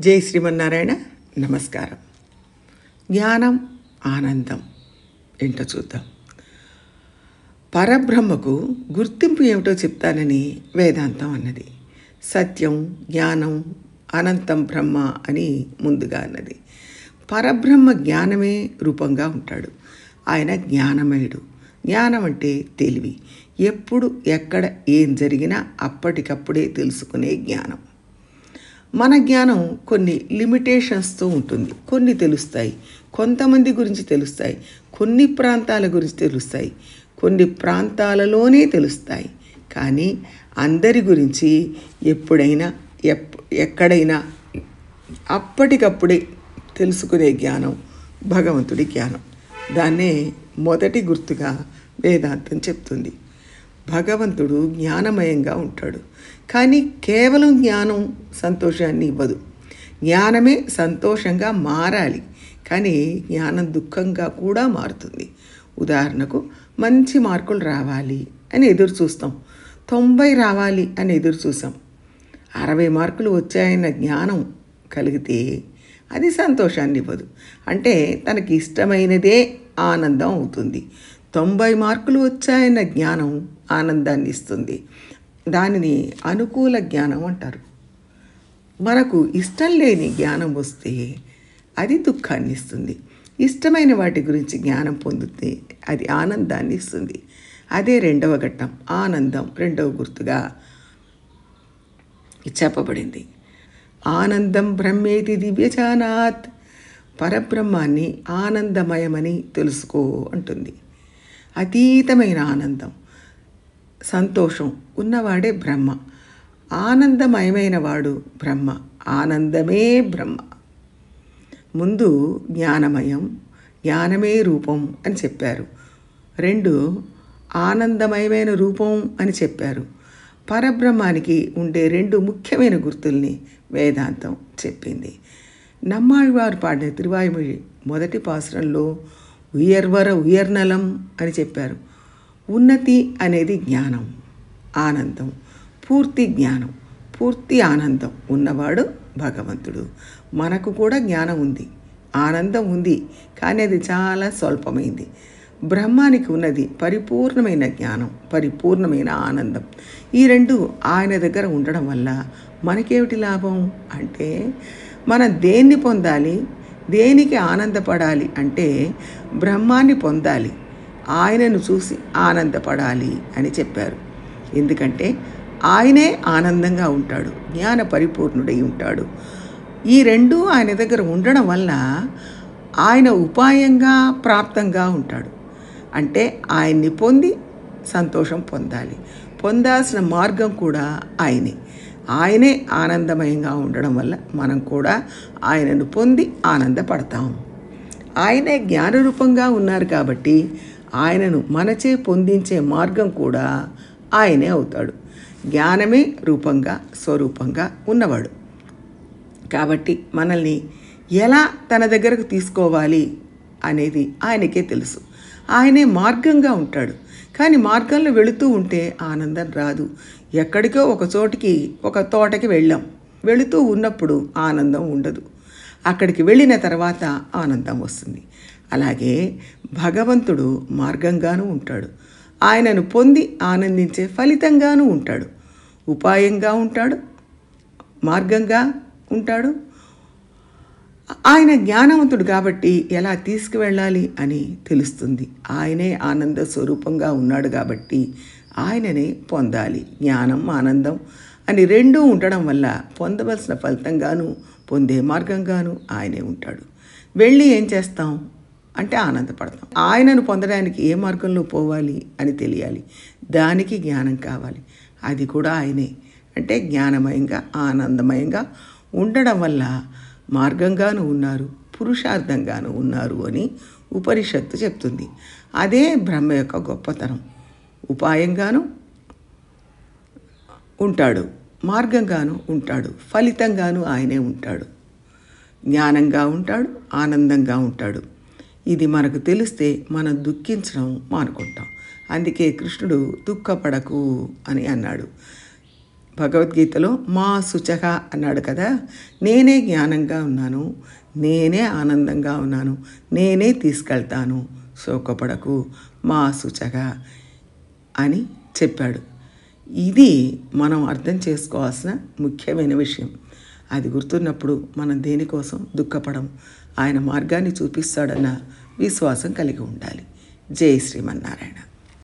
జై శ్రీమన్నారాయణ. నమస్కారం. జ్ఞానం, ఆనందం ఏంటో చూద్దాం. పరబ్రహ్మకు గుర్తింపు ఏమిటో చెప్తానని వేదాంతం అన్నది. సత్యం, జ్ఞానం, అనంతం బ్రహ్మ అని ముందుగా అన్నది. పరబ్రహ్మ జ్ఞానమే రూపంగా ఉంటాడు. ఆయన జ్ఞానమయుడు. జ్ఞానం అంటే తెలివి. ఎప్పుడు ఎక్కడ ఏం జరిగినా అప్పటికప్పుడే తెలుసుకునే జ్ఞానం. మన జ్ఞానం కొన్ని లిమిటేషన్స్తో ఉంటుంది. కొన్ని తెలుస్తాయి, కొంతమంది గురించి తెలుస్తాయి, కొన్ని ప్రాంతాల గురించి తెలుస్తాయి, కొన్ని ప్రాంతాలలోనే తెలుస్తాయి. కానీ అందరి గురించి ఎప్పుడైనా ఎక్కడైనా అప్పటికప్పుడే తెలుసుకునే జ్ఞానం భగవంతుడి జ్ఞానం. దాన్నే మొదటి గుర్తుగా వేదాంతం చెప్తుంది. భగవంతుడు జ్ఞానమయంగా ఉంటాడు. కానీ కేవలం జ్ఞానం సంతోషాన్ని ఇవ్వదు. జ్ఞానమే సంతోషంగా మారాలి. కానీ జ్ఞానం దుఃఖంగా కూడా మారుతుంది. ఉదాహరణకు, మంచి మార్కులు రావాలి అని ఎదురు చూస్తాం. 90 రావాలి అని ఎదురు చూసాం. 60 మార్కులు వచ్చాయన్న జ్ఞానం కలిగితే అది సంతోషాన్ని ఇవ్వదు. అంటే తనకి ఇష్టమైనదే ఆనందం అవుతుంది. 90 మార్కులు వచ్చాయన్న జ్ఞానం ఆనందాన్ని ఇస్తుంది. దానిని అనుకూల జ్ఞానం అంటారు. మనకు ఇష్టం లేని జ్ఞానం వస్తే అది దుఃఖాన్ని ఇస్తుంది. ఇష్టమైన వాటి గురించి జ్ఞానం పొందితే అది ఆనందాన్ని ఇస్తుంది. అదే రెండవ ఘట్టం. ఆనందం రెండవ గుర్తుగా చెప్పబడింది. ఆనందం బ్రహ్మేతి దివ్యజానాత్. పరబ్రహ్మాన్ని ఆనందమయమని తెలుసుకో అంటుంది. అతీతమైన ఆనందం, సంతోషం ఉన్నవాడే బ్రహ్మ. ఆనందమయమైన వాడు బ్రహ్మ. ఆనందమే బ్రహ్మ. ముందు జ్ఞానమయం, జ్ఞానమే రూపం అని చెప్పారు. 2 ఆనందమయమైన రూపం అని చెప్పారు. పరబ్రహ్మానికి ఉండే 2 ముఖ్యమైన గుర్తుల్ని వేదాంతం చెప్పింది. నమ్మాళ్వారు పాడిన తిరువాయుమొഴി మొదటి పాసురంలో ఉయర్వర ఉయర్నలం అని చెప్పారు. ఉన్నతి అనేది జ్ఞానం, ఆనందం. పూర్తి జ్ఞానం, పూర్తి ఆనందం ఉన్నవాడు భగవంతుడు. మనకు కూడా జ్ఞానం ఉంది, ఆనందం ఉంది, కానీ అది చాలా స్వల్పమైంది. బ్రహ్మానికి ఉన్నది పరిపూర్ణమైన జ్ఞానం, పరిపూర్ణమైన ఆనందం. ఈ 2 ఆయన దగ్గర ఉండడం వల్ల మనకేమిటి లాభం అంటే, మనం దేన్ని పొందాలి, దేనికి ఆనందపడాలి అంటే బ్రహ్మాన్ని పొందాలి, ఆయనను చూసి ఆనందపడాలి అని చెప్పారు. ఎందుకంటే ఆయనే ఆనందంగా ఉంటాడు, జ్ఞాన పరిపూర్ణుడై ఉంటాడు. ఈ 2 ఆయన దగ్గర ఉండడం వల్ల ఆయన ఉపాయంగా ప్రాప్తంగా ఉంటాడు. అంటే ఆయన్ని పొంది సంతోషం పొందాలి. పొందాల్సిన మార్గం కూడా ఆయనే. ఆయనే ఆనందమయంగా ఉండడం వల్ల మనం కూడా ఆయనను పొంది ఆనందపడతాం. ఆయనే జ్ఞానరూపంగా ఉన్నారు కాబట్టి ఆయనను మనచే పొందించే మార్గం కూడా ఆయనే అవుతాడు. జ్ఞానమే రూపంగా స్వరూపంగా ఉన్నవాడు కాబట్టి మనల్ని ఎలా తన దగ్గరకు తీసుకోవాలి అనేది ఆయనకే తెలుసు. ఆయనే మార్గంగా ఉంటాడు. కానీ మార్గంలో వెళుతూ ఉంటే ఆనందం రాదు. ఎక్కడికో ఒక చోటికి, ఒక తోటకి వెళ్ళాం, వెళుతూ ఉన్నప్పుడు ఆనందం ఉండదు. అక్కడికి వెళ్ళిన తర్వాత ఆనందం వస్తుంది. అలాగే భగవంతుడు మార్గంగానూ ఉంటాడు. ఆయనను పొంది ఆనందించే ఫలితంగానూ ఉంటాడు. ఉపాయంగా ఉంటాడు, మార్గంగా ఉంటాడు. ఆయన జ్ఞానవంతుడు కాబట్టి ఎలా తీసుకువెళ్ళాలి అని తెలుస్తుంది. ఆయనే ఆనంద స్వరూపంగా ఉన్నాడు కాబట్టి ఆయననే పొందాలి. జ్ఞానం, ఆనందం అని 2 ఉండడం వల్ల పొందవలసిన ఫలితంగాను పొందే మార్గంగాను ఆయనే ఉంటాడు. వెళ్ళి ఏం చేస్తాం అంటే ఆనందపడతాం. ఆయనను పొందడానికి ఏ మార్గంలో పోవాలి అని తెలియాలి. దానికి జ్ఞానం కావాలి. అది కూడా ఆయనే. అంటే జ్ఞానమయంగా ఆనందమయంగా ఉండడం వల్ల మార్గంగాను ఉన్నారు, పురుషార్థంగాను ఉన్నారు అని ఉపనిషత్తు చెప్తుంది. అదే బ్రహ్మ యొక్క గొప్పతనం. ఉపాయంగాను ఉంటాడు, మార్గంగాను ఉంటాడు, ఫలితంగాను ఆయనే ఉంటాడు. జ్ఞానంగా ఉంటాడు, ఆనందంగా ఉంటాడు. ఇది మనకు తెలిస్తే మనం దుఃఖించడం మానుకుంటాం. అందుకే కృష్ణుడు దుఃఖపడకు అని అన్నాడు. భగవద్గీతలో మా శుచః అన్నాడు కదా, నేనే జ్ఞానంగా ఉన్నాను, నేనే ఆనందంగా ఉన్నాను, నేనే తీసుకెళ్తాను, శోకపడకు మా శుచః అని చెప్పాడు. ఇది మనం అర్థం చేసుకోవాల్సిన ముఖ్యమైన విషయం. అది గుర్తున్నప్పుడు మనం దేనికోసం దుఃఖపడం, ఆయన మార్గాన్ని చూపిస్తాడన్న విశ్వాసం కలిగి ఉండాలి. జై శ్రీమన్నారాయణ.